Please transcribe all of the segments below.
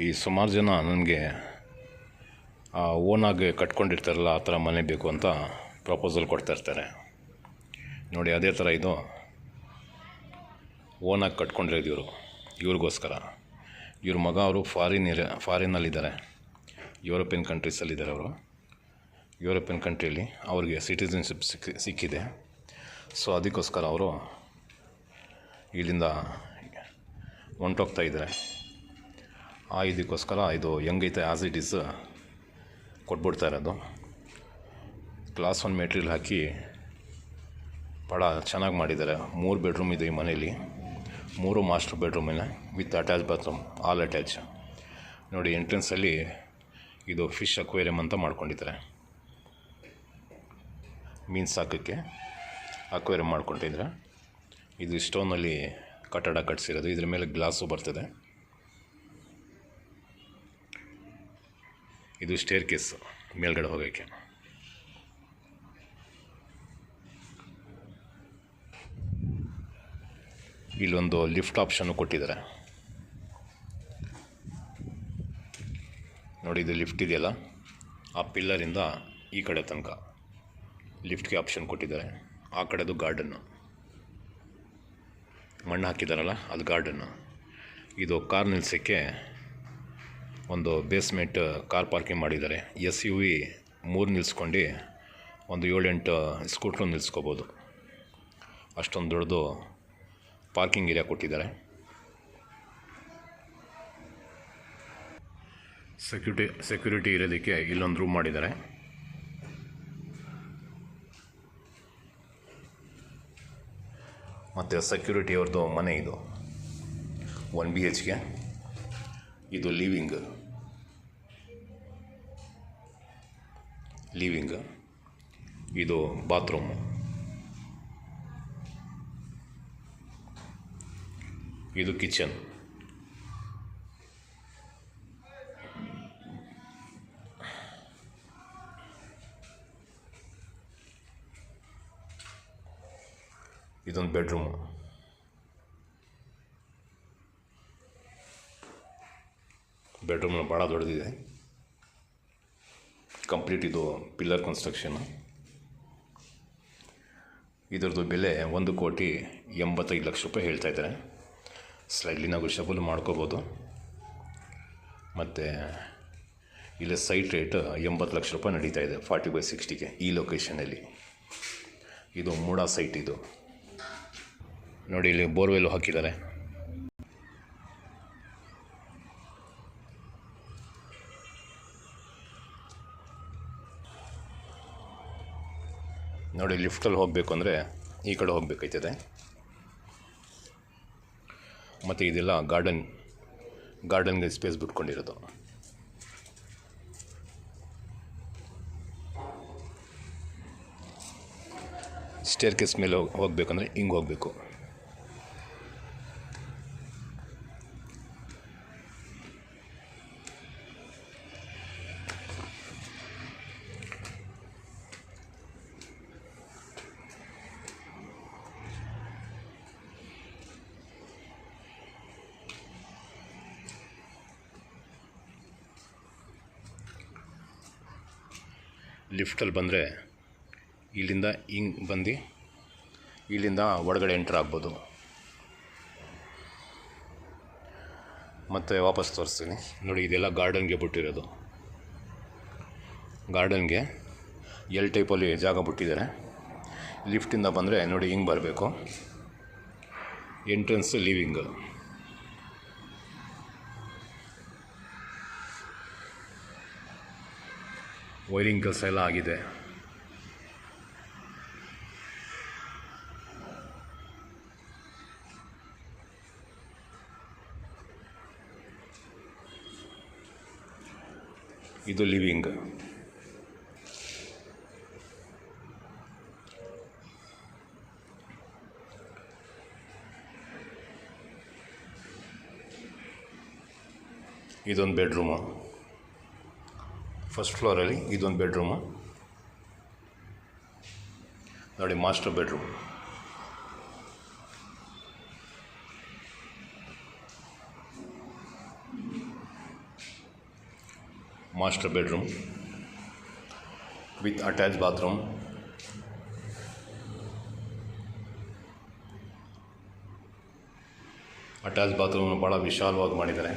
ಈ ಸುಮಾರು ಜನ ನನಗೆ ಓನಾಗಿ ಕಟ್ಕೊಂಡಿರ್ತಾರಲ್ಲ ಆ ಥರ ಮನೆ ಬೇಕು ಅಂತ ಪ್ರಪೋಸಲ್ ಕೊಡ್ತಾಯಿರ್ತಾರೆ ನೋಡಿ. ಅದೇ ಥರ ಇದು ಓನಾಗಿ ಕಟ್ಕೊಂಡಿರೋದು ಇವ್ರಿಗೋಸ್ಕರ. ಇವ್ರ ಮಗ ಅವರು ಫಾರಿನಲ್ಲಿದ್ದಾರೆ, ಯುರೋಪಿಯನ್ ಕಂಟ್ರೀಸಲ್ಲಿದ್ದಾರೆ ಅವರು. ಯುರೋಪಿಯನ್ ಕಂಟ್ರಿಯಲ್ಲಿ ಅವ್ರಿಗೆ ಸಿಟಿಸನ್ಶಿಪ್ ಸಿಕ್ಕಿದೆ. ಸೊ ಅದಕ್ಕೋಸ್ಕರ ಅವರು ಇಲ್ಲಿಂದ ಹೊಂಟೋಗ್ತಾ ಇದ್ದಾರೆ. ಇದಕ್ಕೋಸ್ಕರ ಇದು ಹೆಂಗೈತೆ ಆ್ಯಸ್ ಇಟ್ ಈಸ್ ಕೊಟ್ಬಿಡ್ತಾ ಇರೋದು. ಕ್ಲಾಸ್ 1 ಮೆಟೀರಿಯಲ್ ಹಾಕಿ ಭಾಳ ಚೆನ್ನಾಗಿ ಮಾಡಿದ್ದಾರೆ. 3 ಬೆಡ್ರೂಮ್ ಇದೆ ಈ ಮನೇಲಿ, 3 ಮಾಸ್ಟರ್ ಬೆಡ್ರೂಮಿನ with attach bathroom, all attach. ನೋಡಿ ಎಂಟ್ರೆನ್ಸಲ್ಲಿ ಇದು ಫಿಶ್ ಅಕ್ವೇರಿಯಮ್ ಅಂತ ಮಾಡ್ಕೊಂಡಿದ್ದಾರೆ. ಮೀನು ಸಾಕೋಕ್ಕೆ ಅಕ್ವೇರಿಯಮ್ ಮಾಡ್ಕೊಂಡಿದ್ರೆ. ಇದು ಸ್ಟೋನಲ್ಲಿ ಕಟ್ಟಡ ಕಟ್ಟಿಸಿರೋದು, ಇದ್ರ ಮೇಲೆ ಗ್ಲಾಸು ಬರ್ತದೆ. ಇದು ಸ್ಟೇರ್ ಕೇಸ್ ಮೇಲ್ಗಡೆ ಹೋಗೋಕ್ಕೆ. ಇಲ್ಲೊಂದು ಲಿಫ್ಟ್ ಆಪ್ಷನ್ನು ಕೊಟ್ಟಿದ್ದಾರೆ ನೋಡಿ. ಇದು ಲಿಫ್ಟ್ ಇದೆಯಲ್ಲ, ಆ ಪಿಲ್ಲರಿಂದ ಈ ಕಡೆ ತನಕ ಲಿಫ್ಟ್ಗೆ ಆಪ್ಷನ್ ಕೊಟ್ಟಿದ್ದಾರೆ. ಆ ಕಡೆದು ಗಾರ್ಡನ್ನು, ಮಣ್ಣು ಹಾಕಿದಾರಲ್ಲ ಅದು ಗಾರ್ಡನ್ನು. ಇದು ಕಾರ್ ನಿಲ್ಲಿಸೋಕ್ಕೆ ಒಂದು ಬೇಸ್ಮೆಂಟ್ ಕಾರ್ ಪಾರ್ಕಿಂಗ್ ಮಾಡಿದ್ದಾರೆ. SUV 3 ನಿಲ್ಲಿಸ್ಕೊಂಡು ಒಂದು 7-8 ಸ್ಕೂಟ್ರು ನಿಲ್ಲಿಸ್ಕೋಬೋದು. ಅಷ್ಟೊಂದು ದೊಡ್ಡದು ಪಾರ್ಕಿಂಗ್ ಏರಿಯಾ ಕೊಟ್ಟಿದ್ದಾರೆ. ಸೆಕ್ಯೂರಿಟಿ ಇರೋದಕ್ಕೆ ಇಲ್ಲೊಂದು ರೂಮ್ ಮಾಡಿದ್ದಾರೆ. ಮತ್ತು ಸೆಕ್ಯೂರಿಟಿ ಅವ್ರದ್ದು ಮನೆ ಇದು 1 BHK. ಇದು ಲಿವಿಂಗ್. ಇದು ಬಾತ್ರೂಮು. ಇದು ಕಿಚನ್. ಇದೊಂದು ಬೆಡ್ರೂಮು. ಬೆಡ್ರೂಮ್ನ ಭಾಳ ದೊಡ್ಡದಿದೆ. ಕಂಪ್ಲೀಟ್ ಇದು ಪಿಲ್ಲರ್ ಕನ್ಸ್ಟ್ರಕ್ಷನು. ಇದರದ್ದು ಬೆಲೆ 1,85,00,000 ರೂಪಾಯಿ ಹೇಳ್ತಾ ಇದ್ದಾರೆ. ಸ್ಲೈಡ್ಲಿ ನೆಗೋಷಿಯಬಲ್ ಮಾಡ್ಕೋಬೋದು. ಮತ್ತು ಇಲ್ಲಿ ಸೈಟ್ ರೇಟ್ 80 ಲಕ್ಷ ರೂಪಾಯಿ ನಡೀತಾ ಇದೆ 40/60ಗೆ ಈ ಲೊಕೇಶನಲ್ಲಿ. ಇದು ಮೂಡಾ ಸೈಟ್. ಇದು ನೋಡಿ, ಇಲ್ಲಿ ಬೋರ್ವೆಲ್ಲು ಹಾಕಿದ್ದಾರೆ. ನೋಡಿ, ಲಿಫ್ಟಲ್ಲಿ ಹೋಗಬೇಕು ಅಂದರೆ ಈ ಕಡೆ ಹೋಗಬೇಕಾಯ್ತದೆ. ಮತ್ತು ಇದೆಲ್ಲ ಗಾರ್ಡನ್ಗೆ ಸ್ಪೇಸ್ ಬಿಟ್ಕೊಂಡಿರೋದು. ಸ್ಟೇರ್ ಕೇಸ್ ಮೇಲೆ ಹೋಗಬೇಕಂದ್ರೆ ಹಿಂಗೆ ಹೋಗಬೇಕು. ಲಿಫ್ಟಲ್ಲಿ ಬಂದರೆ ಇಲ್ಲಿಂದ ಹಿಂಗೆ ಬಂದು ಇಲ್ಲಿಂದ ಒಳಗಡೆ ಎಂಟ್ರ್ ಆಗ್ಬೋದು. ಮತ್ತು ವಾಪಸ್ ತೋರಿಸ್ತೀನಿ ನೋಡಿ. ಇದೆಲ್ಲ ಗಾರ್ಡನ್ಗೆ ಬಿಟ್ಟಿರೋದು. ಗಾರ್ಡನ್ಗೆ L ಟೈಪಲ್ಲಿ ಜಾಗ ಬಿಟ್ಟಿದ್ದಾರೆ. ಲಿಫ್ಟಿಂದ ಬಂದರೆ ನೋಡಿ ಹಿಂಗೆ ಬರಬೇಕು. Entrance living. ವೈರಿಂಗ್ ಕೆಲಸ ಎಲ್ಲ ಆಗಿದೆ. ಇದು ಲಿವಿಂಗ್. ಇದೊಂದು ಬೆಡ್ರೂಮು. ಫಸ್ಟ್ ಫ್ಲೋರಲ್ಲಿ ಇದೊಂದು ಬೆಡ್ರೂಮು ನೋಡಿ, master bedroom. Master bedroom with attach bathroom. Attach bathroom ಭಾಳ ವಿಶಾಲವಾಗಿ ಮಾಡಿದ್ದಾರೆ.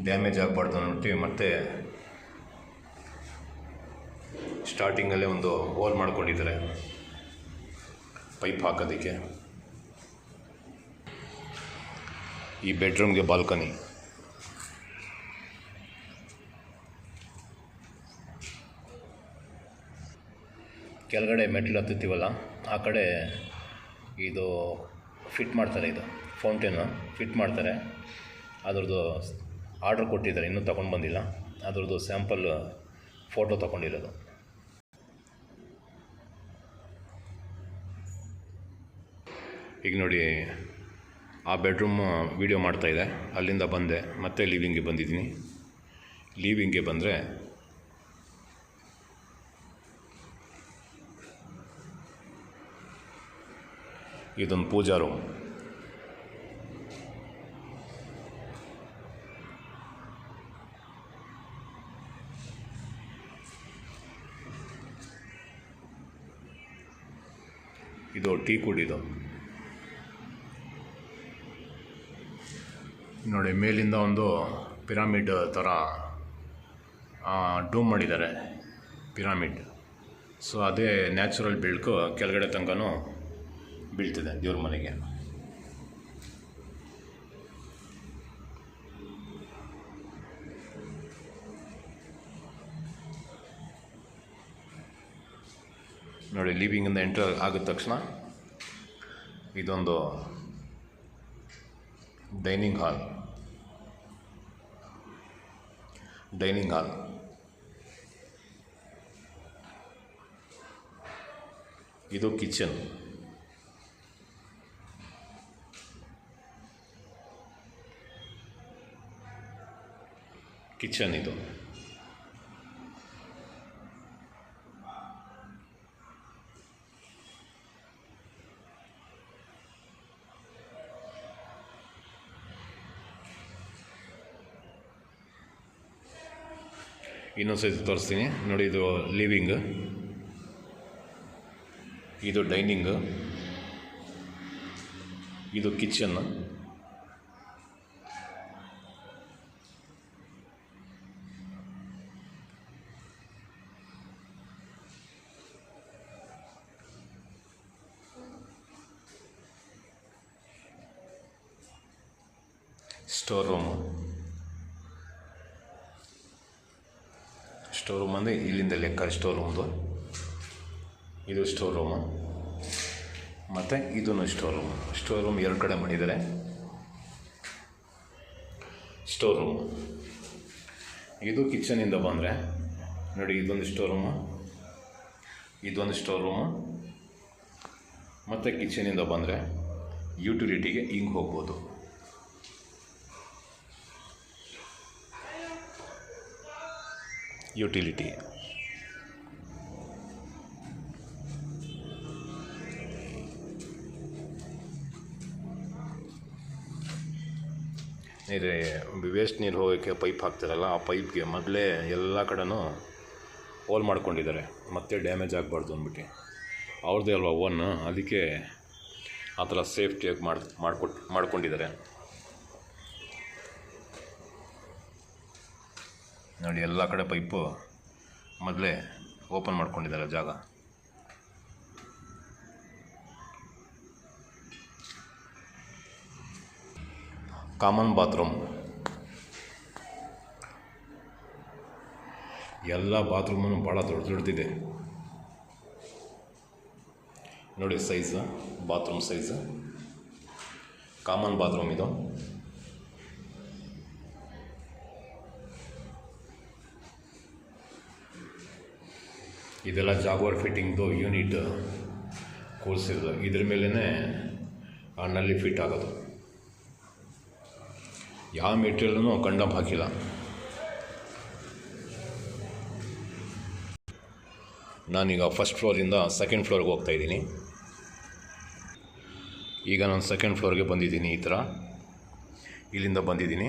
ಡ್ಯಾಮೇಜ್ ಆಗಬಾರ್ದು ಅಂದ್ಬಿಟ್ಟು ಮತ್ತೆ ಸ್ಟಾರ್ಟಿಂಗಲ್ಲೇ ಒಂದು ಹೋಲ್ ಮಾಡ್ಕೊಂಡಿದ್ದಾರೆ ಪೈಪ್ ಹಾಕೋದಕ್ಕೆ. ಈ ಬೆಡ್ರೂಮ್ಗೆ ಬಾಲ್ಕನಿ. ಕೆಳಗಡೆ ಮೆಟ್ಲು ಹತ್ತುತ್ತೀವಲ್ಲ ಆ ಕಡೆ ಇದು ಫಿಟ್ ಮಾಡ್ತಾರೆ, ಇದು ಫೌಂಟೇನು ಫಿಟ್ ಮಾಡ್ತಾರೆ. ಅದ್ರದ್ದು ಆರ್ಡ್ರ್ ಕೊಟ್ಟಿದ್ದಾರೆ, ಇನ್ನೂ ತೊಗೊಂಡು ಬಂದಿಲ್ಲ. ಅದ್ರದ್ದು ಸ್ಯಾಂಪಲ್ ಫೋಟೋ ತೊಗೊಂಡಿರೋದು. ಈಗ ನೋಡಿ ಆ ಬೆಡ್ರೂಮ್ ವೀಡಿಯೋ ಮಾಡ್ತಾಯಿದ್ದೆ, ಅಲ್ಲಿಂದ ಬಂದೆ ಮತ್ತೆ ಲಿವಿಂಗ್ಗೆ ಬಂದಿದ್ದೀನಿ. ಲಿವಿಂಗ್ಗೆ ಬಂದರೆ ಇದೊಂದು ಪೂಜಾ ರೂಮ್. ಇದು ಟೀ ಕುಡಿದು ನೋಡಿ, ಮೇಲಿಂದ ಒಂದು ಪಿರಾಮಿಡ್ ಥರ ಡೂಮ್ ಮಾಡಿದ್ದಾರೆ, ಪಿರಾಮಿಡ್. ಸೊ ಅದೇ ನ್ಯಾಚುರಲ್ ಬೆಳಕು ಕೆಳಗಡೆ ತನಕನೂ ಬೀಳ್ತಿದೆ ದೇವ್ರ ಮನೆಗೆ. ನೋಡಿ, ಲಿವಿಂಗಿಂದ ಎಂಟರ್ ಆಗಿದ ತಕ್ಷಣ ಇದೊಂದು ಡೈನಿಂಗ್ ಹಾಲ್. ಇದು ಕಿಚನ್. ಇದು ಇನ್ನೊಂದು ಸೈಜ್ ತೋರಿಸ್ತೀನಿ ನೋಡಿ. ಇದು ಲಿವಿಂಗ್, ಇದು ಡೈನಿಂಗ್, ಇದು ಕಿಚನ್. ಸ್ಟೋರ್ ರೂಮ್ ಅಂದರೆ ಇಲ್ಲಿಂದ ಲೆಕ್ಕ ಸ್ಟೋರ್ ರೂಮ್ದು. ಇದು ಸ್ಟೋರ್ ರೂಮು ಮತ್ತು ಇದೂ ಸ್ಟೋರ್ ರೂಮ್ ಎರಡು ಕಡೆ ಮಾಡಿದ್ದಾರೆ. ಸ್ಟೋರ್ ರೂಮ್ ಇದು. ಕಿಚನಿಂದ ಬಂದರೆ ನೋಡಿ, ಇದೊಂದು ಸ್ಟೋರ್ ರೂಮು ಮತ್ತು ಕಿಚನಿಂದ ಬಂದರೆ ಯುಟಿಲಿಟಿಗೆ ಹಿಂಗೆ ಹೋಗ್ಬೋದು. ಯುಟಿಲಿಟಿ ವೇಸ್ಟ್ ನೀರು ಹೋಗೋಕ್ಕೆ ಪೈಪ್ ಹಾಕ್ತಾರಲ್ಲ, ಆ ಪೈಪ್ಗೆ ಮೊದಲೇ ಎಲ್ಲ ಕಡೆನೂ ಹೋಲ್ ಮಾಡ್ಕೊಂಡಿದ್ದಾರೆ, ಮತ್ತೆ ಡ್ಯಾಮೇಜ್ ಆಗಬಾರ್ದು ಅಂದ್ಬಿಟ್ಟು. ಅವ್ರದ್ದೇ ಅಲ್ವಾ ಓನ್, ಅದಕ್ಕೆ ಆ ಥರ ಸೇಫ್ಟಿಯಾಗಿ ಮಾಡ್ಕೊಂಡಿದ್ದಾರೆ. ನೋಡಿ, ಎಲ್ಲ ಕಡೆ ಪೈಪು ಮೊದಲೇ ಓಪನ್ ಮಾಡ್ಕೊಂಡಿದ್ದಾರೆ ಜಾಗ. Common bathroom. ಎಲ್ಲ ಬಾತ್ರೂಮನ್ನು ಭಾಳ ದೊಡ್ಡದಿದೆ ನೋಡಿ. ಬಾತ್ರೂಮ್ ಸೈಜ್ ಕಾಮನ್ ಬಾತ್ರೂಮ್ ಇದು. ಇದೆಲ್ಲ ಜಾಗ್ವಾರ್ ಫಿಟ್ಟಿಂಗ್ದು ಯೂನಿಟ್ ಕೂರಿಸಿರೋದು. ಇದ್ರ ಮೇಲೇ ನಲ್ಲಿ ಫಿಟ್ ಆಗೋದು. ಯಾವ ಮೆಟೀರಿಯಲ್ನೂ ಕಂಡಮ್ ಹಾಕಿಲ್ಲ. ನಾನೀಗ ಫಸ್ಟ್ ಫ್ಲೋರಿಂದ ಸೆಕೆಂಡ್ ಫ್ಲೋರ್ಗೆ ಹೋಗ್ತಾಯಿದ್ದೀನಿ. ಈಗ ನಾನು ಸೆಕೆಂಡ್ ಫ್ಲೋರ್ಗೆ ಬಂದಿದ್ದೀನಿ. ಈ ಥರ ಇಲ್ಲಿಂದ ಬಂದಿದ್ದೀನಿ.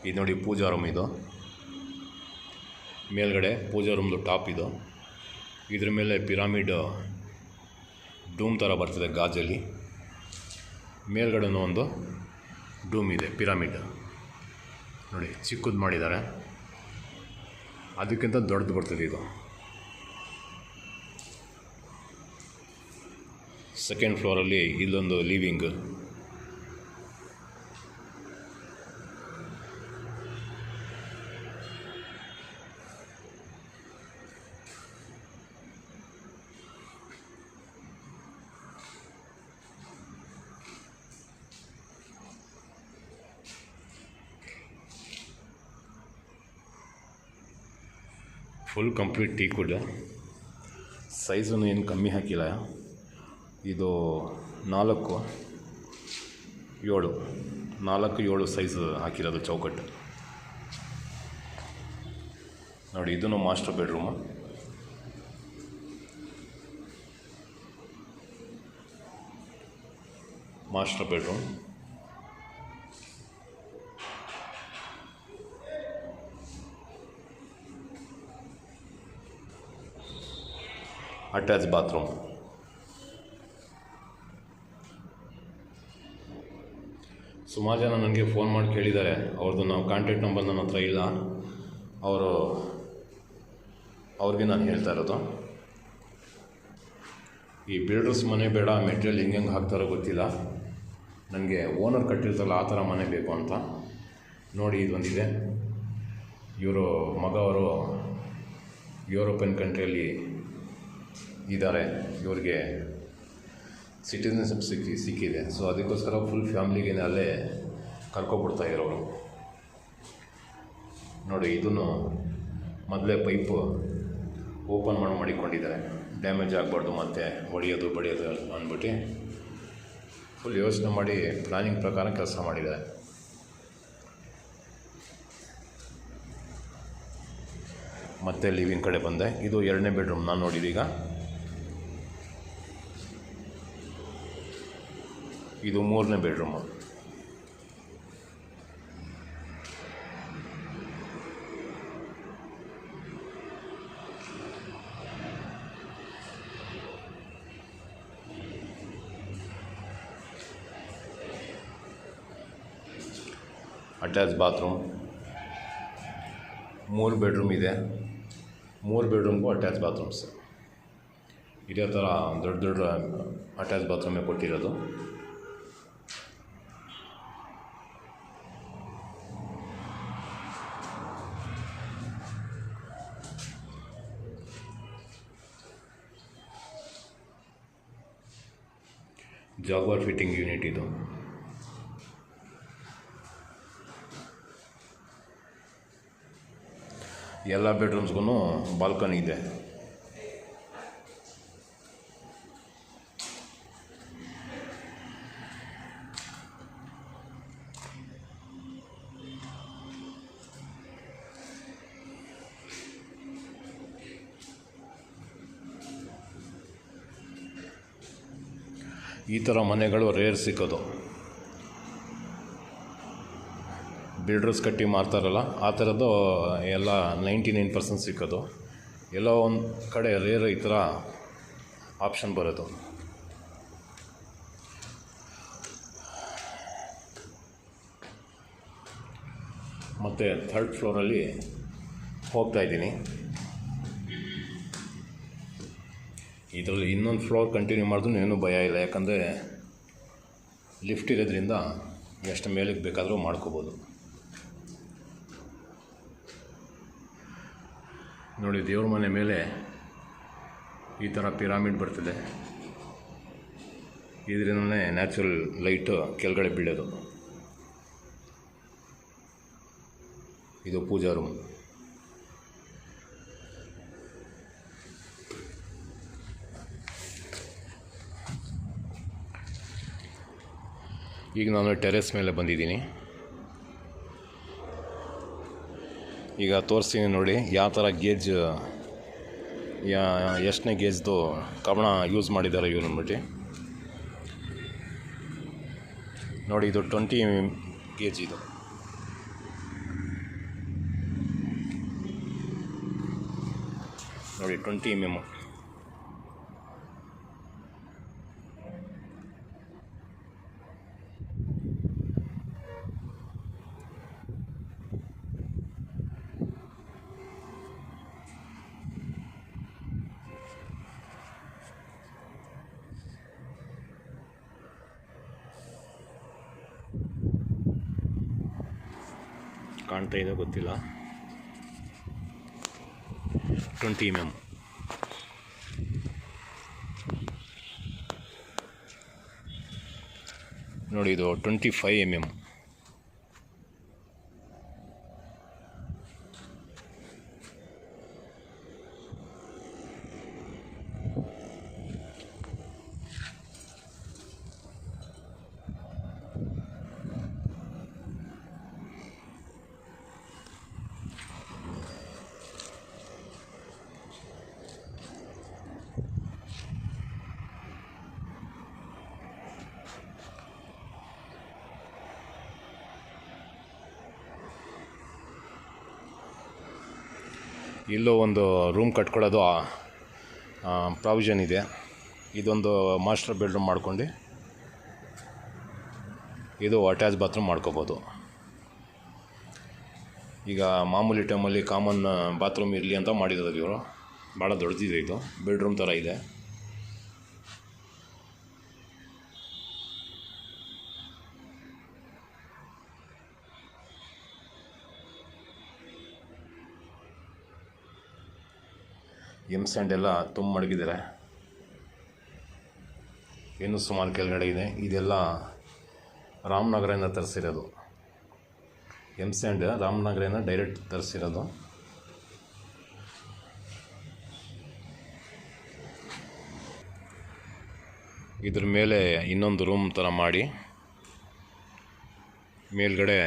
ಇದು ನೋಡಿ ಪೂಜಾ ರೂಮ್. ಇದು ಮೇಲ್ಗಡೆ ಪೂಜಾ ರೂಮ್ದು ಟಾಪ್ ಇದು. ಇದ್ರ ಮೇಲೆ ಪಿರಾಮಿಡ್ ಡೂಮ್ ಥರ ಬರ್ತದೆ ಗಾಜಲ್ಲಿ. ಮೇಲ್ಗಡೆನೂ ಒಂದು ಡೂಮ್ ಇದೆ, ಪಿರಾಮಿಡ್ ನೋಡಿ ಚಿಕ್ಕದು ಮಾಡಿದ್ದಾರೆ. ಅದಕ್ಕಿಂತ ದೊಡ್ಡದು ಬರ್ತದೆ ಇದು. ಸೆಕೆಂಡ್ ಫ್ಲೋರಲ್ಲಿ ಇಲ್ಲೊಂದು ಲಿವಿಂಗ್. Full complete teakwood. ಸೈಜನ್ನು ಏನು ಕಮ್ಮಿ ಹಾಕಿಲ್ಲ. ಇದು 4-7 ಸೈಜ್ ಹಾಕಿರೋದು ಚೌಕಟ್ಟು ನೋಡಿ. ಇದನ್ನು ಮಾಸ್ಟರ್ ಬೆಡ್ರೂಮು. Attach bathroom. ಸುಮಾರು ಜನ ನನಗೆ ಫೋನ್ ಮಾಡಿ ಕೇಳಿದ್ದಾರೆ. ಅವ್ರದ್ದು ನಾವು ಕಾಂಟ್ಯಾಕ್ಟ್ ನಂಬರ್ ನನ್ನ ಹತ್ರ ಇಲ್ಲ. ಅವ್ರಿಗೆ ನಾನು ಹೇಳ್ತಾ ಇರೋದು, ಈ ಬಿಲ್ಡರ್ಸ್ ಮನೆ ಬೇಡ, ಮೆಟೀರಿಯಲ್ ಹೆಂಗೆ ಹಾಕ್ತಾರೋ ಗೊತ್ತಿಲ್ಲ, ನನಗೆ ಓನರ್ ಕಟ್ಟಿರ್ತಾರಲ್ಲ ಆ ಥರ ಮನೆ ಬೇಕು ಅಂತ. ನೋಡಿ ಇದೊಂದಿದೆ. ಇವರು ಮಗವರು ಯುರೋಪಿಯನ್ ಕಂಟ್ರಿಯಲ್ಲಿ ಇದ್ದಾರೆ. ಇವ್ರಿಗೆ ಸಿಟಿಸನ್ಶಿಪ್ ಸಿಕ್ಕಿದೆ. ಸೊ ಅದಕ್ಕೋಸ್ಕರ ಫುಲ್ ಫ್ಯಾಮ್ಲಿಗೆ ಅಲ್ಲೇ ಕರ್ಕೊಬಿಡ್ತಾ ಇರೋರು. ನೋಡಿ ಇದನ್ನು ಮೊದಲೇ ಪೈಪು ಓಪನ್ ಮಾಡಿಕೊಂಡಿದ್ದಾರೆ, ಡ್ಯಾಮೇಜ್ ಆಗಬಾರ್ದು ಮತ್ತು ಹೊಡೆಯೋದು ಬಡಿಯೋದು ಅಂದ್ಬಿಟ್ಟು ಫುಲ್ ಯೋಚನೆ ಮಾಡಿ ಪ್ಲ್ಯಾನಿಂಗ್ ಪ್ರಕಾರ ಕೆಲಸ ಮಾಡಿದ್ದಾರೆ. ಮತ್ತು ಲಿವಿಂಗ್ ಕಡೆ ಬಂದೆ. ಇದು 2ನೇ ಬೆಡ್ರೂಮ್ ನಾನು ನೋಡಿದೀಗ. ಇದು 3ನೇ ಬೆಡ್ರೂಮು. Attach bathroom. 3 ಬೆಡ್ರೂಮ್ ಇದೆ. 3 ಬೆಡ್ರೂಮ್ಗೂ ಅಟ್ಯಾಚ್ ಬಾತ್ರೂಮ್ಸ್. ಇದೇ ಥರ ದೊಡ್ಡ ಅಟ್ಯಾಚ್ ಬಾತ್ರೂಮೇ ಕೊಟ್ಟಿರೋದು. ಜಾಗ್ವಾರ್ ಫಿಟ್ಟಿಂಗ್ ಯೂನಿಟ್ ಇದು. ಎಲ್ಲ ಬೆಡ್ರೂಮ್ಸ್ಗೂ ಬಾಲ್ಕನಿ ಇದೆ. ಈ ಥರ ಮನೆಗಳು ರೇರ್ ಸಿಕ್ಕೋದು. ಬಿಲ್ಡರ್ಸ್ ಕಟ್ಟಿ ಮಾರ್ತಾರಲ್ಲ ಆ ಥರದ್ದು ಎಲ್ಲ 99% ಸಿಕ್ಕೋದು. ಎಲ್ಲೋ ಒಂದು ಕಡೆ ರೇರ್ ಈ ಥರ ಆಪ್ಷನ್ ಬರೋದು. ಮತ್ತು 3rd ಫ್ಲೋರಲ್ಲಿ ಹೋಗ್ತಾಯಿದ್ದೀನಿ. ಇದರಲ್ಲಿ ಇನ್ನೊಂದು ಫ್ಲೋರ್ ಕಂಟಿನ್ಯೂ ಮಾಡಿದ್ರು ಏನೂ ಭಯ ಇಲ್ಲ, ಯಾಕಂದರೆ ಲಿಫ್ಟ್ ಇರೋದ್ರಿಂದ ಎಷ್ಟು ಮೇಲಕ್ಕೆ ಬೇಕಾದರೂ ಮಾಡ್ಕೋಬೋದು. ನೋಡಿ ದೇವ್ರ ಮನೆ ಮೇಲೆ ಈ ಥರ ಪಿರಾಮಿಡ್ ಬರ್ತದೆ. ಇದರಿಂದಲೇ ನ್ಯಾಚುರಲ್ ಲೈಟು ಕೆಳಗಡೆ ಬೀಳೋದು. ಇದು ಪೂಜಾ ರೂಮ್. ಈಗ ನಾನು ಟೆರೆಸ್ ಮೇಲೆ ಬಂದಿದ್ದೀನಿ. ಈಗ ತೋರಿಸ್ತೀನಿ ನೋಡಿ ಯಾವ ಥರ ಗೇಜ್ ಎಷ್ಟನೇ ಗೇಜ್ದು ಕವಣ ಯೂಸ್ ಮಾಡಿದ್ದಾರೆ ಇವ್ರು ಅಂದ್ಬಿಟ್ಟು ನೋಡಿ. ಇದು 20 ಗೇಜ್ ಇದು. ನೋಡಿ 20 mm. ಕಾಣ್ತಾ ಇದೆ ಗೊತ್ತಿಲ್ಲ. 20 mm. ನೋಡಿ ಇದು 25 mm. ಇಲ್ಲೋ ಒಂದು ರೂಮ್ ಕಟ್ಕೊಳ್ಳೋದು ಪ್ರಾವಿಷನ್ ಇದೆ. ಇದೊಂದು ಮಾಸ್ಟರ್ ಬೆಡ್ರೂಮ್ ಮಾಡ್ಕೊಂಡು ಇದು ಅಟ್ಯಾಚ್ ಬಾತ್ರೂಮ್ ಮಾಡ್ಕೋಬೋದು. ಈಗ ಮಾಮೂಲಿ ಟೈಮಲ್ಲಿ ಕಾಮನ್ ಬಾತ್ರೂಮ್ ಇರಲಿ ಅಂತ ಮಾಡಿರೋದು ಇವರು. ಭಾಳ ದೊಡ್ಡದಿದೆ, ಇದು ಬೆಡ್ರೂಮ್ ಥರ ಇದೆ. ಸ್ಯಾಂಡ್ ಎಲ್ಲ ತುಂಬ ಮಡಗಿದ್ದಾರೆ. ಇನ್ನೂ ಸುಮಾರು ಕೆಳಗಡೆ ಇದೆ. ಇದೆಲ್ಲ ರಾಮನಗರದಿಂದ ತರಿಸಿರೋದು. And ರಾಮನಗರದಿಂದ direct ತರಿಸಿರೋದು. ಇದ್ರ ಮೇಲೆ ಇನ್ನೊಂದು ರೂಮ್ ಥರ ಮಾಡಿ ಮೇಲ್ಗಡೆ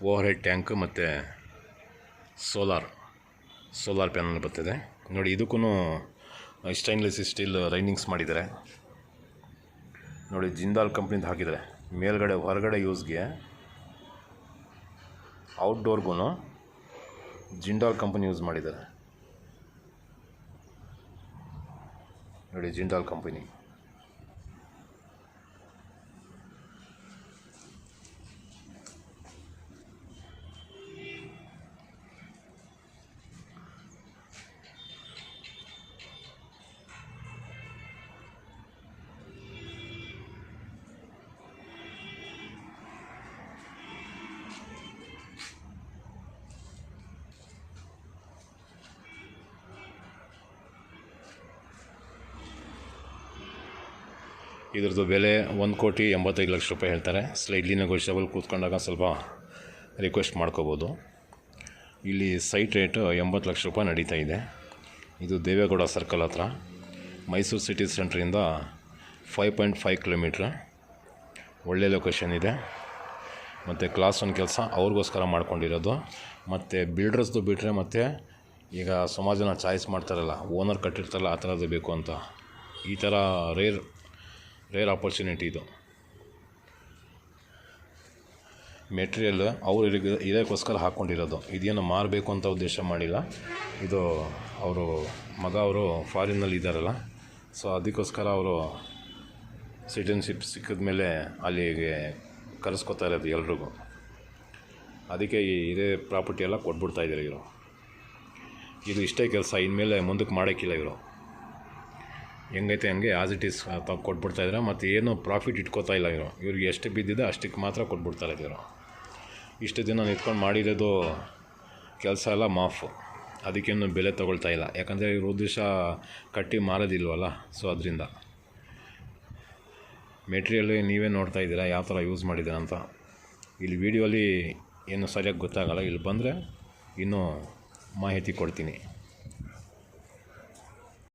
ಓವರ್ ಹೆಡ್ ಟ್ಯಾಂಕ್ ಮತ್ತು ಸೋಲಾರ್ ಪ್ಯಾನಲ್ ಬರ್ತಿದೆ. ನೋಡಿ ಇದಕ್ಕೂ ಸ್ಟೈನ್ಲೆಸ್ ಸ್ಟೀಲ್ ರೈನಿಂಗ್ಸ್ ಮಾಡಿದ್ದಾರೆ. ನೋಡಿ ಜಿಂದಾಲ್ ಕಂಪ್ನಿದು ಹಾಕಿದ್ದಾರೆ. ಮೇಲ್ಗಡೆ ಹೊರಗಡೆ ಯೂಸ್ಗೆ ಔಟ್ಡೋರ್ಗೂ ಜಿಂದಾಲ್ ಕಂಪ್ನಿ ಯೂಸ್ ಮಾಡಿದ್ದಾರೆ. ನೋಡಿ ಜಿಂದಾಲ್ ಕಂಪನಿ. ಇದ್ರದ್ದು ಬೆಲೆ 1,85,00,000 ರೂಪಾಯಿ ಹೇಳ್ತಾರೆ. ಸ್ಲೈಡ್ಲಿ ನೆಗೋಷಿಯಬಲ್. ಕೂತ್ಕೊಂಡಾಗ ಸ್ವಲ್ಪ ರಿಕ್ವೆಸ್ಟ್ ಮಾಡ್ಕೋಬೋದು. ಇಲ್ಲಿ ಸೈಟ್ ರೇಟು 80 ಲಕ್ಷ ರೂಪಾಯಿ ನಡೀತಾ ಇದೆ. ಇದು ದೇವೇಗೌಡ ಸರ್ಕಲ್ ಹತ್ರ, ಮೈಸೂರು ಸಿಟಿ ಸೆಂಟ್ರಿಂದ 5.5 ಕಿಲೋಮೀಟ್ರ್. ಒಳ್ಳೆ ಲೊಕೇಶನ್ ಇದೆ. ಮತ್ತು ಕ್ಲಾಸ್ 1 ಕೆಲಸ ಅವ್ರಿಗೋಸ್ಕರ ಮಾಡ್ಕೊಂಡಿರೋದು. ಮತ್ತು ಬಿಲ್ಡರ್ಸ್ದು ಬಿಟ್ಟರೆ ಮತ್ತು ಈಗ ಸುಮಾರು ಜನ ಚಾಯ್ಸ್ ಮಾಡ್ತಾರಲ್ಲ, ಓನರ್ ಕಟ್ಟಿರ್ತಾರಲ್ಲ, ಆ ಥರದ್ದು ಬೇಕು ಅಂತ. ಈ ಥರ ರೇರ್ ಆಪರ್ಚುನಿಟಿ ಇದು. ಮೆಟೀರಿಯಲ್ ಅವರು ಇದಕ್ಕೋಸ್ಕರ ಹಾಕ್ಕೊಂಡಿರೋದು. ಇದೇನು ಮಾರಬೇಕು ಅಂತ ಉದ್ದೇಶ ಮಾಡಿಲ್ಲ. ಇದು ಅವರು ಅವರು ಫಾರಿನ್ನಲ್ಲಿ ಇದ್ದಾರಲ್ಲ, ಸೊ ಅದಕ್ಕೋಸ್ಕರ ಅವರು ಸಿಟಿಜನ್ಶಿಪ್ ಸಿಕ್ಕಿದ ಮೇಲೆ ಅಲ್ಲಿಗೆ ಕರೆಸ್ಕೊತಾ ಇರೋದು ಎಲ್ರಿಗೂ. ಅದಕ್ಕೆ ಇದೇ ಪ್ರಾಪರ್ಟಿ ಎಲ್ಲ ಕೊಟ್ಬಿಡ್ತಾಯಿದ್ದಾರೆ ಇವರು. ಇದು ಇಷ್ಟೇ ಕೆಲಸ, ಇನ್ಮೇಲೆ ಮುಂದಕ್ಕೆ ಮಾಡೋಕ್ಕಿಲ್ಲ ಇವರು. ಹೆಂಗೈತೆ ಹಂಗೆ ಆ್ಯಸ್ ಇಟ್ ಈಸ್ ಕೊಟ್ಬಿಡ್ತಾಯಿದ್ದಾರೆ. ಮತ್ತು ಏನೂ ಪ್ರಾಫಿಟ್ ಇಟ್ಕೋತಾ ಇಲ್ಲ ಇವರು. ಇವ್ರಿಗೆ ಎಷ್ಟು ಬಿದ್ದಿದೆ ಅಷ್ಟಕ್ಕೆ ಮಾತ್ರ ಕೊಟ್ಬಿಡ್ತಾರೆ ಇವರು. ಇಷ್ಟು ದಿನ ನಿಂತ್ಕೊಂಡು ಮಾಡಿರೋದು ಕೆಲಸ ಎಲ್ಲ ಮಾಫು. ಅದಕ್ಕೇನು ಬೆಲೆ ತೊಗೊಳ್ತಾ ಇಲ್ಲ. ಯಾಕಂದರೆ ಇವರು ಉದ್ದೇಶ ಕಟ್ಟಿ ಮಾರೋದಿಲ್ವಲ್ಲ, ಸೊ ಅದರಿಂದ. ಮೆಟೀರಿಯಲ್ ನೀವೇ ನೋಡ್ತಾ ಇದ್ದೀರಾ ಯಾವ ಥರ ಯೂಸ್ ಮಾಡಿದ್ದಾರೆ ಅಂತ. ಇಲ್ಲಿ ವಿಡಿಯೋಲಿ ಏನು ಸರಿಯಾಗಿ ಗೊತ್ತಾಗಲ್ಲ. ಇಲ್ಲಿ ಬಂದರೆ ಇನ್ನೂ ಮಾಹಿತಿ ಕೊಡ್ತೀನಿ.